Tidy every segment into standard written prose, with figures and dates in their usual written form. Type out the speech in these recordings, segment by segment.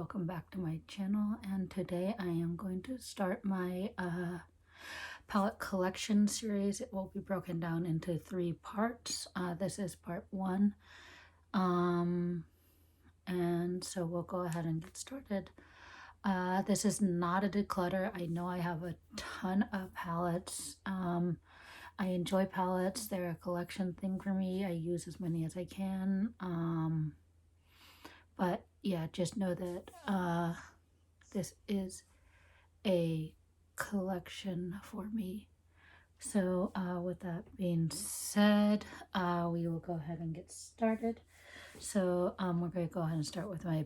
welcome back to my channel, and today I am going to start my palette collection series. It will be broken down into 3 parts. This is part 1, and so we'll go ahead and get started. This is not a declutter. I know I have a ton of palettes. I enjoy palettes. They're a collection thing for me. I use as many as I can. But yeah, just know that this is a collection for me. So with that being said, we will go ahead and get started. So we're going to go ahead and start with my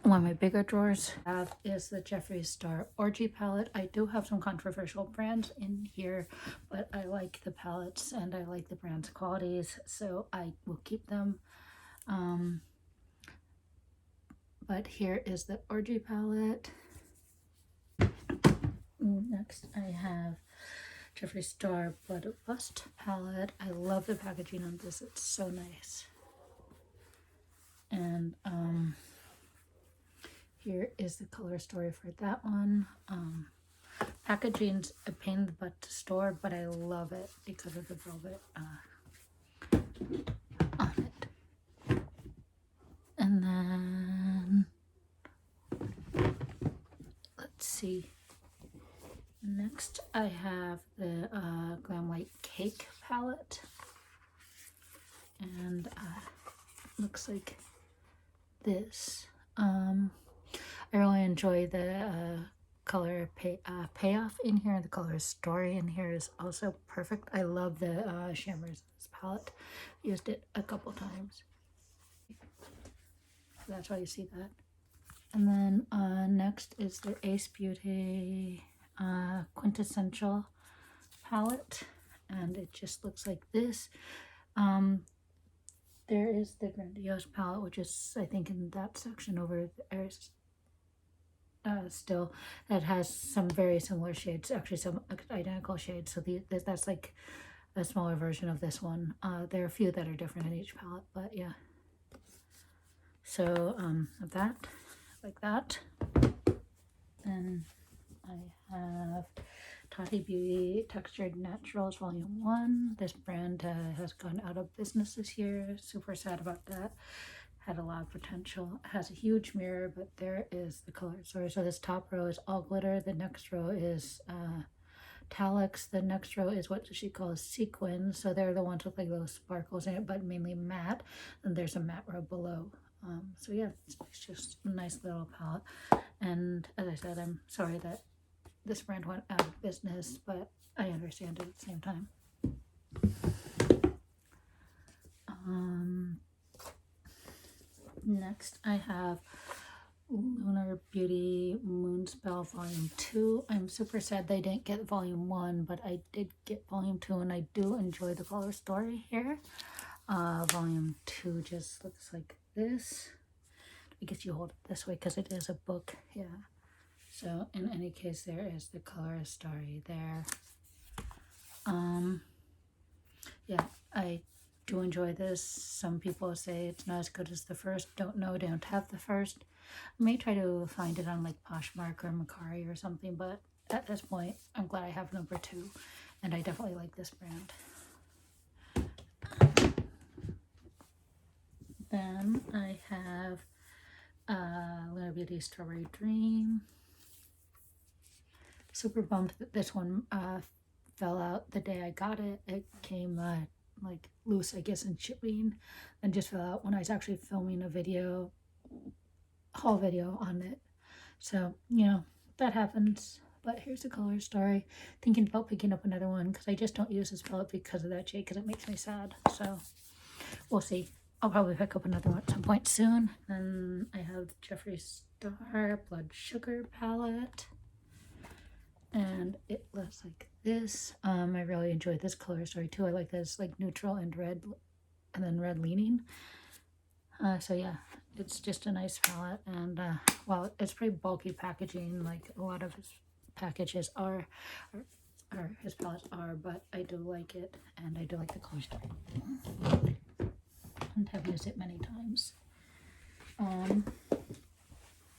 one of my bigger drawers. I have is the Jeffree Star Orgy palette. I do have some controversial brands in here, but I like the palettes and I like the brand's qualities, so I will keep them. But here is the Orgy palette. Next I have Jeffree Star Blood Lust palette. I love the packaging on this, it's so nice. And here is the color story for that one. Packaging's a pain in the butt to store, but I love it because of the velvet on it. And then let's see. Next I have the Glam Light Cake palette, and looks like this. I really enjoy the color payoff in here. The color story in here is also perfect. I love the shimmers in this palette. Used it a couple times. So that's why you see that. And then next is the Ace Beauty Quintessential palette, and it just looks like this. There is the Grandiose palette, which is, I think, in that section over there. Still, that has some very similar shades, actually some identical shades. So that's like a smaller version of this one. There are a few that are different in each palette, but yeah. So of that, like that. Then I have Tatty Beauty Textured Naturals Volume 1. This brand has gone out of business this year. Super sad about that. Had a lot of potential. It has a huge mirror, but there is the color story. So this top row is all glitter. The next row is Talix. The next row is what she calls sequins. So they're the ones with like those sparkles in it, but mainly matte. And there's a matte row below. So yeah, it's just a nice little palette. And as I said, I'm sorry that this brand went out of business, but I understand it at the same time. Next I have Lunar Beauty Moonspell Volume 2. I'm super sad they didn't get Volume 1, but I did get Volume 2, and I do enjoy the color story here. Volume 2 just looks like this. I guess you hold it this way because it is a book, yeah. So in any case, there is the color story there. Yeah, I do enjoy this. Some people say it's not as good as the first. Don't have the first. I may try to find it on like Poshmark or Mercari or something, but at this point, I'm glad I have number 2, and I definitely like this brand. Then I have Lunar Beauty Strawberry Dream. Super bummed that this one fell out the day I got it. It came like loose, I guess, in shipping, and just fell out when I was actually filming a haul video on it. So, you know, that happens. But here's the color story. Thinking about picking up another one because I just don't use this palette because of that shade, because it makes me sad. So we'll see. I'll probably pick up another one at some point soon. Then I have the Jeffree Star Blood Sugar palette, and it looks like this. I really enjoyed this color story too. I like this like neutral and red, and then red leaning. So yeah, it's just a nice palette, and well, it's pretty bulky packaging, like a lot of his packages are, or his palettes are, but I do like it, and I do like the color story. And have used it many times.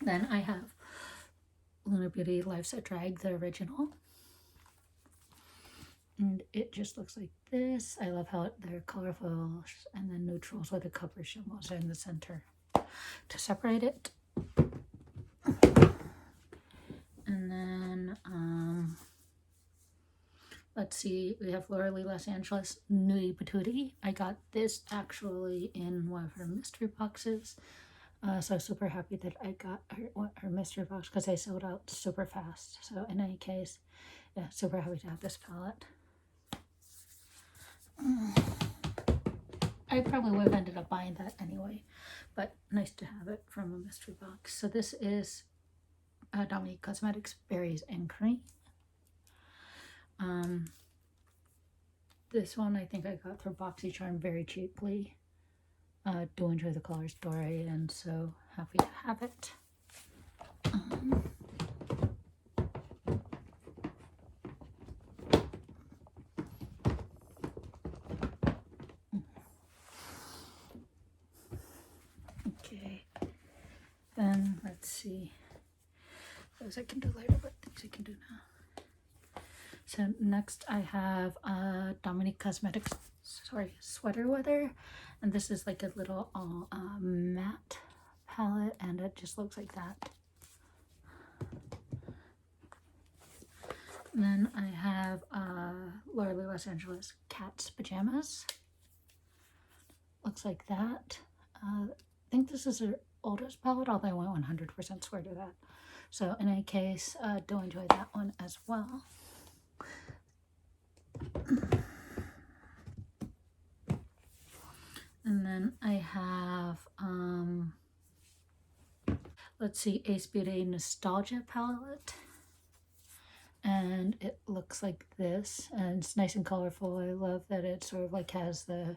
Then I have Lunar Beauty Life's a Drag, the original. And it just looks like this. I love how they're colorful and then neutrals with the color shimmers in the center to separate it. And then, let's see, we have Laura Lee Los Angeles Nui Patootie. I got this actually in one of her mystery boxes. So super happy that I got her mystery box because they sold out super fast. So in any case, yeah, super happy to have this palette. I probably would have ended up buying that anyway, but nice to have it from a mystery box. So this is Dominique Cosmetics Berries and Cream. This one I think I got through BoxyCharm very cheaply. Do enjoy the color story and so happy to have it. Okay, then let's see. Those I can do later, but things I can do now. So next I have Dominique Cosmetics, Sweater Weather, and this is like a little matte palette, and it just looks like that. And then I have Laura Lee Los Angeles Cat's Pajamas. Looks like that. I think this is her oldest palette, although I won't 100% swear to that. So in any case, do enjoy that one as well. And then I have, let's see, Ace Beauty Nostalgia Palette. And it looks like this, and it's nice and colorful. I love that it sort of like has the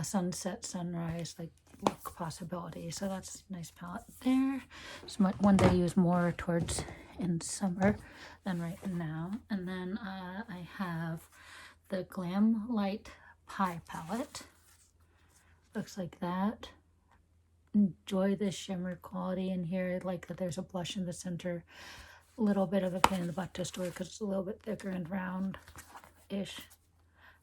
sunset, sunrise, like look possibility. So that's a nice palette there. It's one that I use more towards in summer than right now. And then I have the Glam Light Pie palette. Looks like that. Enjoy the shimmer quality in here. I like that there's a blush in the center. A little bit of a pain in the butt to store because it's a little bit thicker and round-ish.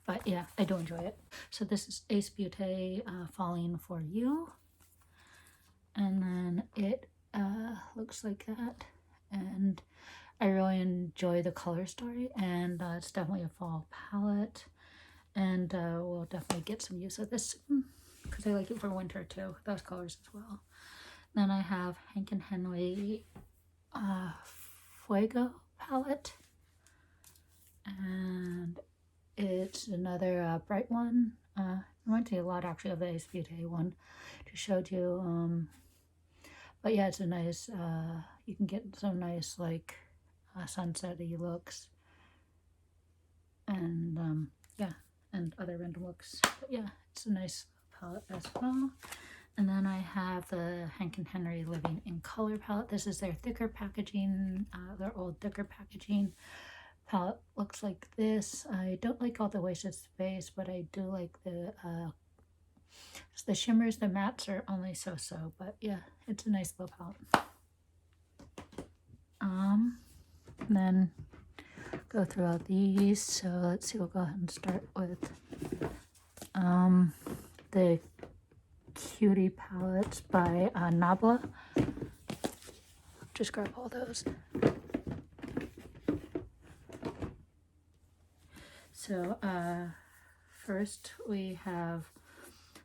But yeah, I do enjoy it. So this is Ace Beauty Falling For You. And then it looks like that. And I really enjoy the color story. And it's definitely a fall palette. And we'll definitely get some use of this because I like it for winter too. Those colors as well. Then I have Hank and Henry Fuego palette. And it's another bright one. Reminds me a lot actually of the Ace Beauty one just showed you. But yeah, it's a nice, you can get some nice like sunset-y looks. And yeah, and other random looks. But yeah, it's a nice palette as well. And then I have the Hank and Henry Living in Color palette. This is their thicker packaging, their old thicker packaging. Palette looks like this. I don't like all the wasted space, but I do like the shimmers. The mattes are only so-so, but yeah, it's a nice little palette. Then go through all these. So let's see, we'll go ahead and start with the Cutie Palettes by Nabla. Just grab all those. So first we have,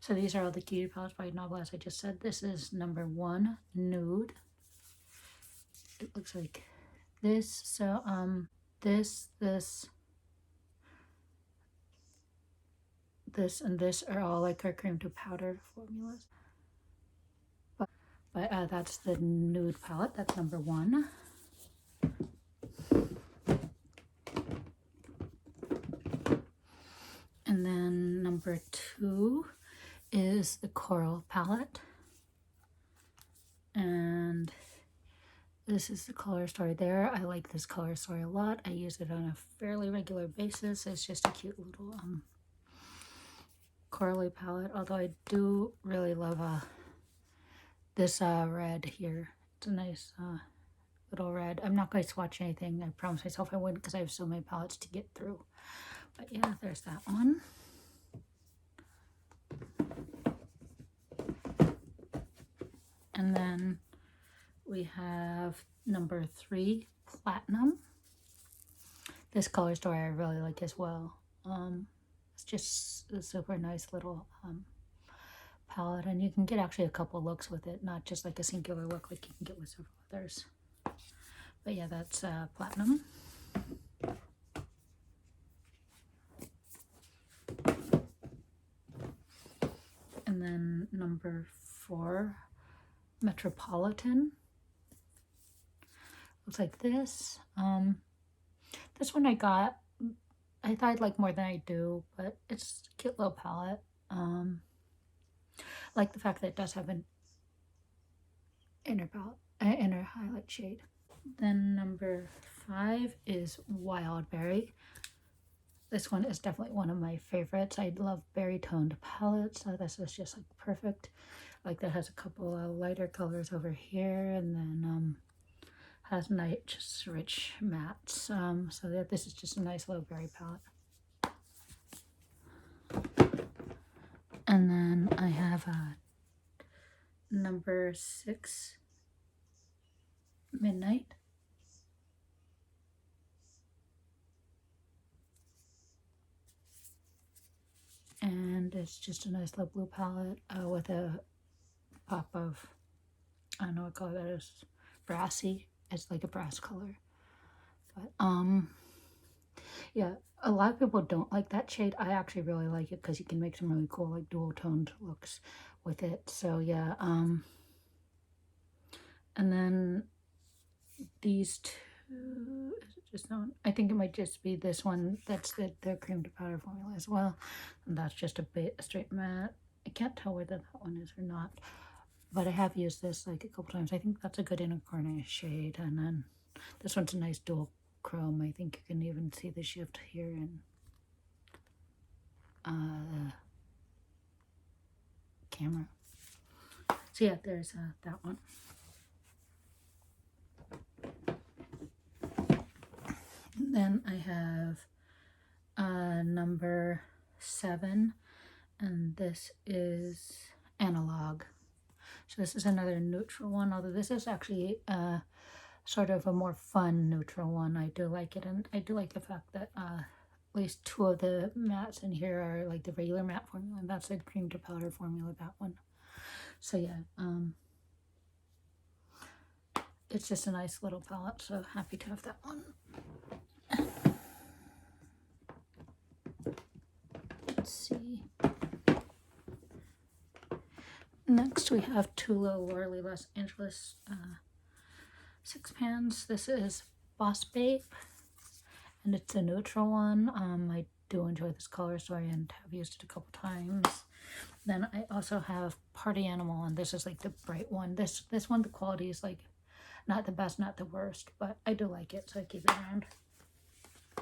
so these are all the Cutie Palettes by Nabla, as I just said. This is number 1, Nude. It looks like this. So this, and this are all like our cream to powder formulas. But that's the Nude palette. That's number 1. And then number 2 is the Coral palette. And this is the color story there. I like this color story a lot. I use it on a fairly regular basis. It's just a cute little corally palette. Although I do really love this red here. It's a nice little red. I'm not going to swatch anything. I promised myself I wouldn't because I have so many palettes to get through. But yeah, there's that one. And then we have number 3, Platinum. This color story I really like as well. It's just a super nice little palette, and you can get actually a couple looks with it, not just like a singular look like you can get with several others. But yeah, that's Platinum. And then number 4, Metropolitan. Looks like this. This one I thought I'd like more than I do, but it's a cute little palette. I like the fact that it does have an inner highlight shade. Then number 5 is Wildberry. This one is definitely one of my favorites. I love berry toned palettes, so this is just like perfect. Like that has a couple of lighter colors over here, and then has nice, just rich mattes. So that this is just a nice little berry palette. And then I have number 6, Midnight. And it's just a nice little blue palette with a pop of, I don't know what color that is, brassy. It's like a brass color. But yeah, a lot of people don't like that shade. I actually really like it because you can make some really cool like dual toned looks with it. So yeah, and then these 2, is it just that one? I think it might just be this one. That's the cream to powder formula as well, and that's just a straight matte. I can't tell whether that one is or not, but I have used this like a couple times. I think that's a good inner corner shade. And then this one's a nice dual chrome. I think you can even see the shift here in the camera. So yeah, there's that one. And then I have number 7, and this is Analog. So this is another neutral one, although this is actually sort of a more fun neutral one. I do like it, and I do like the fact that at least 2 of the mattes in here are like the regular matte formula, and that's the cream to powder formula, that one. So yeah, it's just a nice little palette, so happy to have that one. Let's see. Next we have 2 little Lorelei Los Angeles 6 pans. This is Boss Babe, and it's a neutral one. I do enjoy this color story and have used it a couple times. Then I also have Party Animal, and this is like the bright one. This one, the quality is like not the best, not the worst, but I do like it, so I keep it around.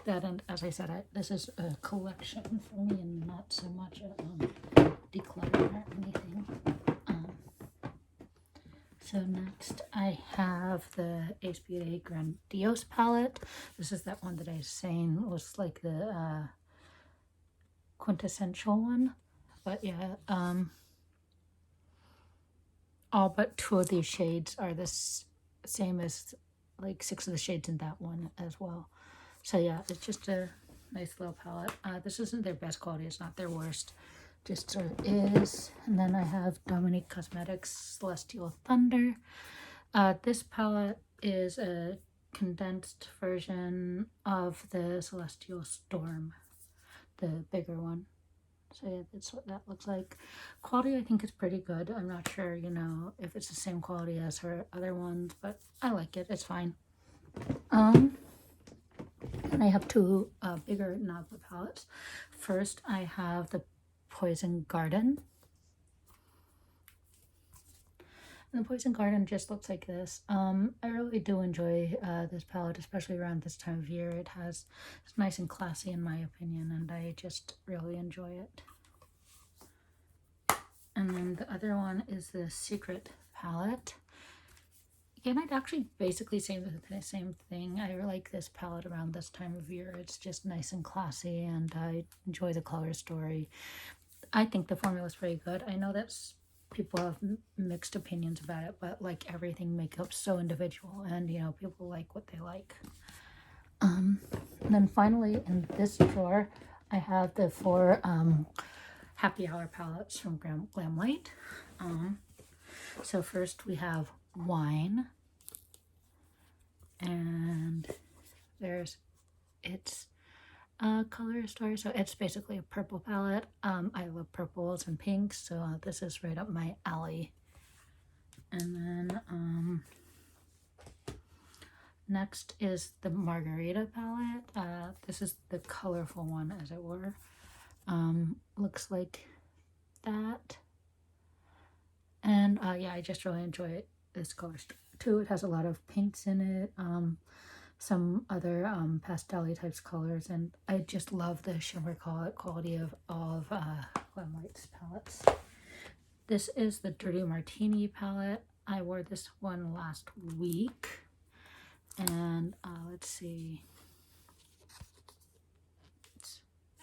That, and as I said, this is a collection for me and not so much a declutter or anything. So next I have the Hba Grandiose Palette. This is that one that I was saying was like the quintessential one. But yeah, all but 2 of these shades are the same as like 6 of the shades in that one as well. So yeah, it's just a nice little palette. This isn't their best quality, it's not their worst, just sort of is. And then I have Dominique Cosmetics Celestial Thunder. This palette is a condensed version of the Celestial Storm, the bigger one. So yeah, that's what that looks like. Quality I think is pretty good. I'm not sure, you know, if it's the same quality as her other ones, but I like it. It's fine. And I have 2 bigger Nagla palettes. First, I have the Poison Garden. And the Poison Garden just looks like this. I really do enjoy this palette, especially around this time of year. It's nice and classy in my opinion, and I just really enjoy it. And then the other one is the Secret palette. Again, I'd actually basically say the same thing. I like this palette around this time of year. It's just nice and classy, and I enjoy the color story. I think the formula is pretty good. I know that people have mixed opinions about it, but like everything, makeup's so individual, and you know, people like what they like. And then finally, in this drawer, I have the 4 happy hour palettes from Glam Light. So first we have Wine, and there's its color story. So it's basically a purple palette. I love purples and pinks, so this is right up my alley. And then next is the Margarita palette. This is the colorful one, as it were. Looks like that. And yeah, I just really enjoy this color too. It has a lot of pinks in it, some other pastel-y types colors, and I just love the shimmer quality of all of Glam Light's palettes. This is the Dirty Martini palette. I wore this one last week, and let's see.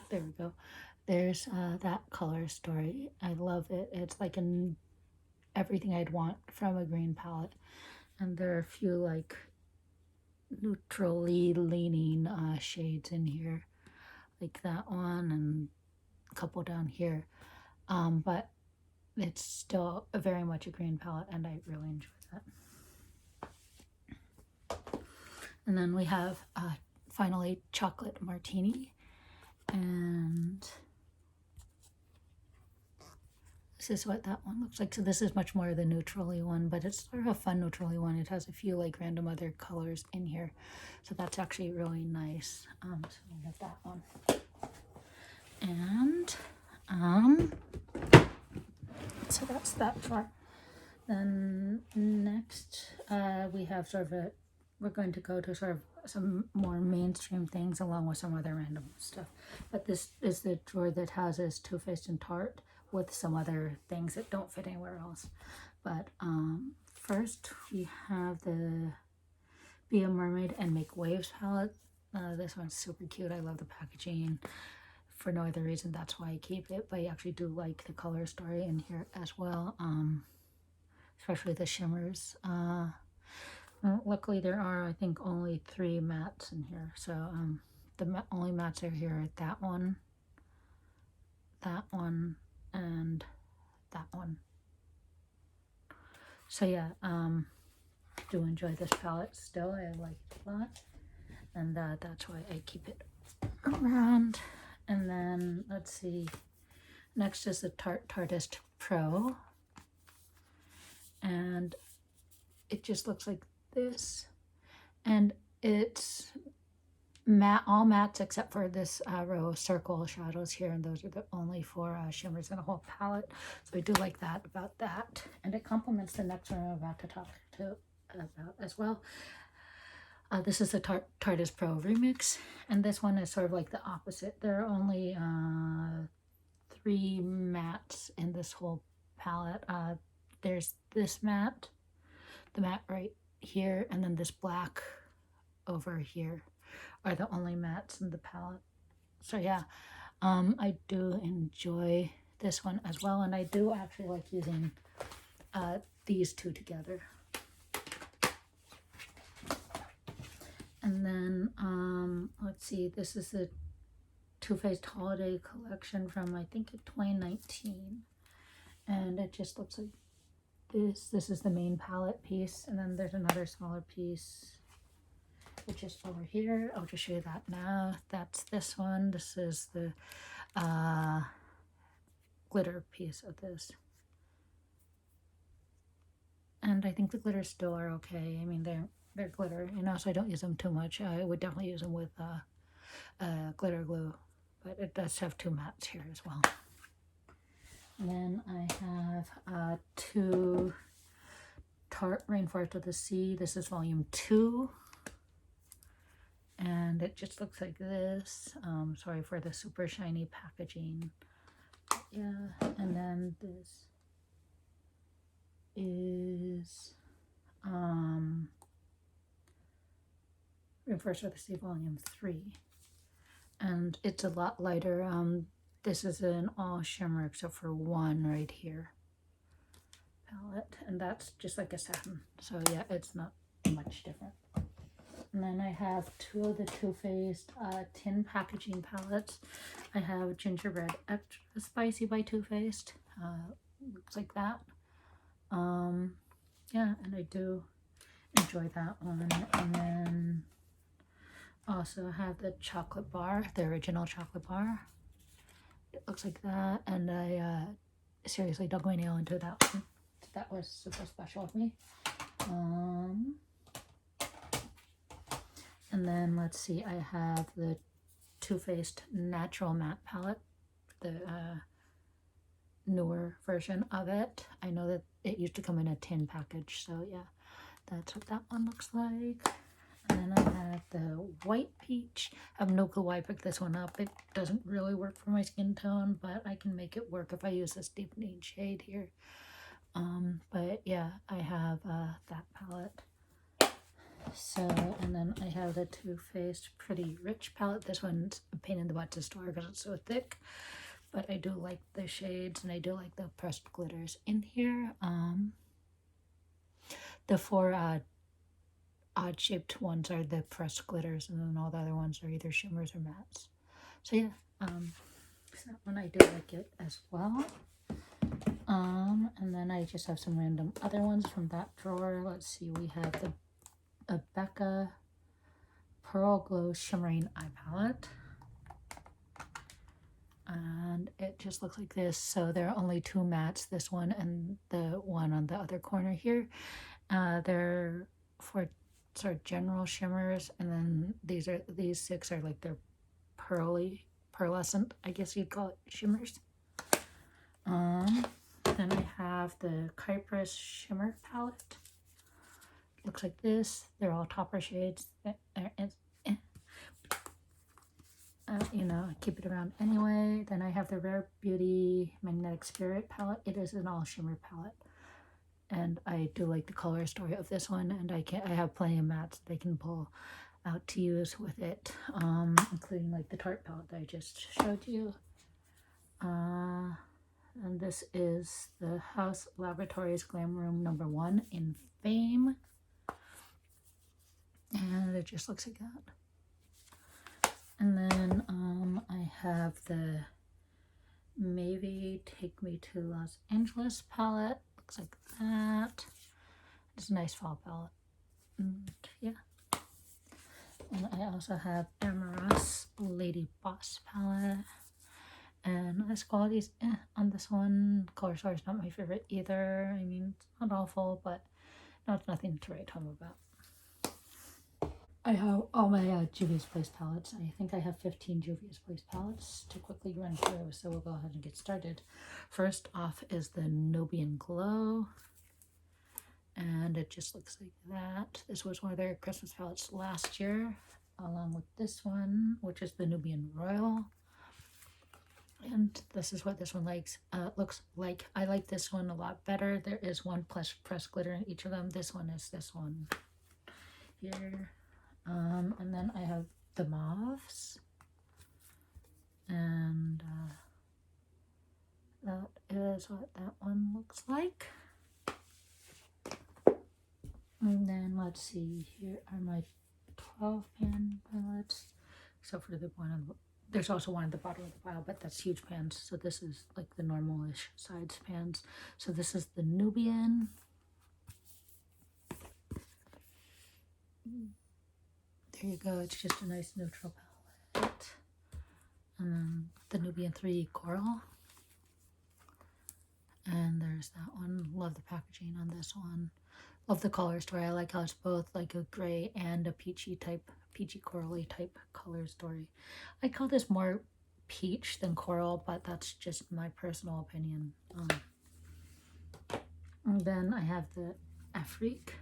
There we go. There's that color story. I love it. It's like everything I'd want from a green palette, and there are a few like neutrally leaning shades in here, like that one and a couple down here, but it's still very much a green palette, and I really enjoy that. And then we have finally Chocolate Martini, and this is what that one looks like. So this is much more the neutrally one, but it's sort of a fun neutrally one. It has a few like random other colors in here, so that's actually really nice. So we have that one. And so that's that part. Then next we have sort of we're going to go to sort of some more mainstream things along with some other random stuff. But this is the drawer that has this Too Faced and Tarte with some other things that don't fit anywhere else. But first we have the Be a Mermaid and Make Waves palette. This one's super cute. I love the packaging. For no other reason, that's why I keep it, but I actually do like the color story in here as well, especially the shimmers. Luckily there are, I think, only 3 mattes in here, so the only mattes are here, that one, and that one. So yeah, do enjoy this palette still. I like it a lot, and that's why I keep it around. And then let's see, next is the Tart Tarteist Pro, and it just looks like this, and it's matte, all mattes except for this row of circle shadows here, and those are the only 4 shimmers in a whole palette, so I do like that about that, and it complements the next one I'm about to talk about as well. This is the Tardis Pro Remix, and this one is sort of like the opposite. There are only 3 mattes in this whole palette. There's this matte, the matte right here, and then this black over here are the only mattes in the palette. So yeah, I do enjoy this one as well, and I do actually like using these 2 together. And then let's see, this is the Too Faced Holiday Collection from, I think, 2019, and it just looks like this. This is the main palette piece, and then there's another smaller piece which is over here. I'll just show you that now. That's this one. This is the glitter piece of this, and I think the glitters still are okay. I mean, they're glitter, you know, so I don't use them too much. I would definitely use them with glitter glue, but it does have 2 mattes here as well. And then I have 2 Tarte Rainforest of the Sea. This is volume 2, and it just looks like this. Sorry for the super shiny packaging. Yeah, and then this is Rainforest with the Sea Volume 3. And it's a lot lighter. This is an all shimmer except for one right here palette, and that's just like a satin. So yeah, it's not much different. And then I have two of the Too Faced tin packaging palettes. I have Gingerbread Extra Spicy by Too Faced. Looks like that. Yeah, and I do enjoy that one. And then also have the chocolate bar, the original chocolate bar. It looks like that, and I seriously dug my nail into that one. That was super special of me. And then let's see, I have the Too Faced Natural Matte Palette, the newer version of it. I know that it used to come in a tin package, so yeah, that's what that one looks like. And then I have the White Peach. I have no clue why I picked this one up. It doesn't really work for my skin tone, but I can make it work if I use this deepening shade here. But yeah, I have that palette. So, and then I have the Too Faced Pretty Rich palette. This one's a pain in the butt to store because it's so thick, but I do like the shades, and I do like the pressed glitters in here. The four odd shaped ones are the pressed glitters, and then all the other ones are either shimmers or mattes. So yeah, so that one I do like it as well. And then I just have some random other ones from that drawer. Let's see, we have the Becca Pearl Glow Shimmering Eye Palette. And it just looks like this. So there are only two mattes, this one and the one on the other corner here. They're for sort of general shimmers, and then these six are like their pearlescent, I guess you'd call it, shimmers. Then I have the Cypress Shimmer palette. Looks like this. They're all topper shades. You know, I keep it around anyway. Then I have the Rare Beauty Magnetic Spirit palette. It is an all shimmer palette, and I do like the color story of this one. And I have plenty of mattes that I can pull out to use with it, including like the Tarte palette that I just showed you. And this is the House Laboratories Glam Room #1 in Fame. And it just looks like that. And then I have the Maybe Take Me to Los Angeles palette. Looks like that. It's a nice fall palette. And yeah. And I also have Amaras Lady Boss palette. And this quality's on this one. Color story is not my favorite either. I mean, it's not awful, but it's nothing to write home about. I have all my Juvia's Place palettes. I think I have 15 Juvia's Place palettes to quickly run through, so we'll go ahead and get started. First off is the Nubian Glow, and it just looks like that. This was one of their Christmas palettes last year, along with this one, which is the Nubian Royal. And this is what this one looks like. I like this one a lot better. There is one plus pressed glitter in each of them. This one is this one here. And then I have the Mauves. And that is what that one looks like. And then let's see, here are my 12 pan palettes, except for the one on the, there's also one at the bottom of the pile, but that's huge pans. So this is like the normal-ish size pans. So this is the Nubian. There you go. It's just a nice neutral palette. And then the Nubian 3 Coral. And there's that one. Love the packaging on this one. Love the color story. I like how it's both like a gray and a peachy corally type color story. I call this more peach than coral, but that's just my personal opinion. And then I have the Afrique.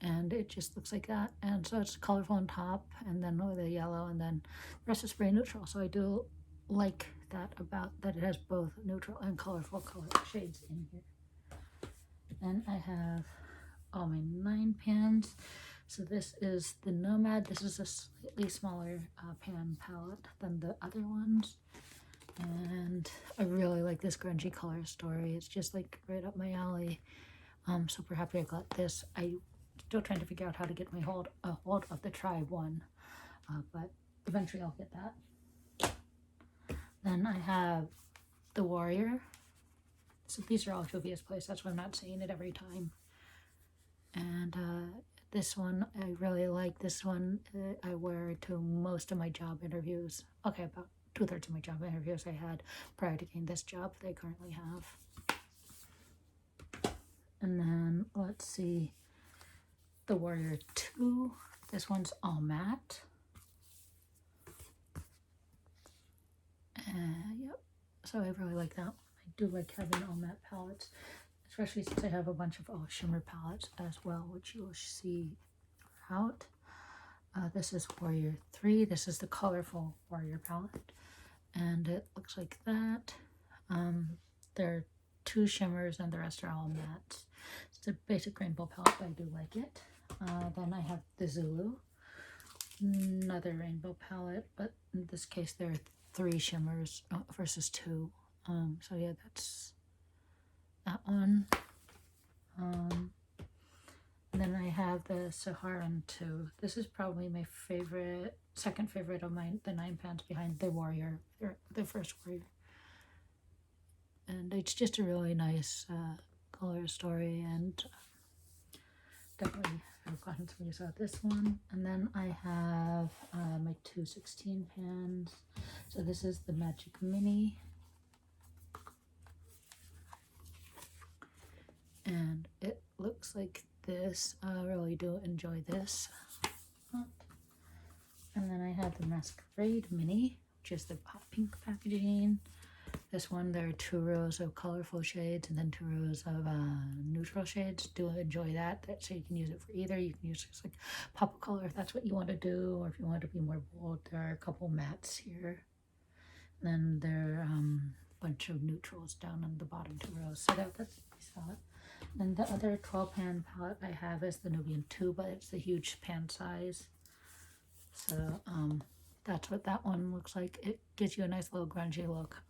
And it just looks like that. And so it's colorful on top, and then with the yellow, and then the rest is very neutral. So I do like that about that it has both neutral and colorful color shades in here. Then I have all my 9 pans. So this is the Nomad. This is a slightly smaller pan palette than the other ones. And I really like this grungy color story. It's just like right up my alley. Super happy I got this. I'm still trying to figure out how to get my hold of the Tribe one, but eventually I'll get that. Then I have the Warrior. So these are all Juvia's place. That's why I'm not saying it every time. And this one, I really like this one. I wear it to most of my job interviews. Okay, about 2/3 of my job interviews I had prior to getting this job that I currently have. And then let's see, the Warrior 2. This one's all matte. Yep. So I really like that one. I do like having all matte palettes, especially since I have a bunch of all shimmer palettes as well, which you'll see throughout. This is Warrior 3. This is the colorful Warrior palette, and it looks like that. There are 2 shimmers and the rest are all mattes. It's a basic rainbow palette, but I do like it. Then I have the Zulu, another rainbow palette, but in this case there are 3 shimmers versus 2. So yeah, that's that one. And then I have the Saharan 2. This is probably my favorite, second favorite of the 9 pans behind the Warrior, the first Warrior. And it's just a really nice color story, and definitely I've gotten some use out of this one. And then I have my 2 16 pans. So this is the Magic Mini. And it looks like this. I really do enjoy this. And then I have the Masquerade Mini, which is the hot pink packaging. This one, there are 2 rows of colorful shades and then 2 rows of neutral shades. Do enjoy that. So you can use it for either. You can use it as like pop of color if that's what you want to do, or if you want to be more bold. There are a couple mattes here. And then there are a bunch of neutrals down on the bottom 2 rows. So that's nice palette. And the other 12 pan palette I have is the Nubian 2, but it's the huge pan size. So that's what that one looks like. It gives you a nice little grungy look.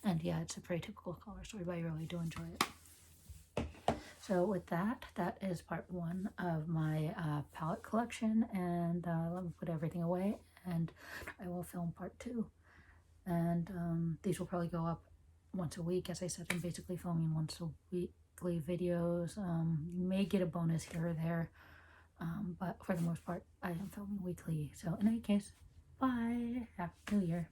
And yeah, it's a very typical color story, but I really do enjoy it. So with that, that is part 1 of my palette collection. And let me put everything away, and I will film part 2. And these will probably go up once a week. As I said, I'm basically filming once a weekly videos. You may get a bonus here or there, but for the most part, I am filming weekly. So in any case, bye. Happy New Year.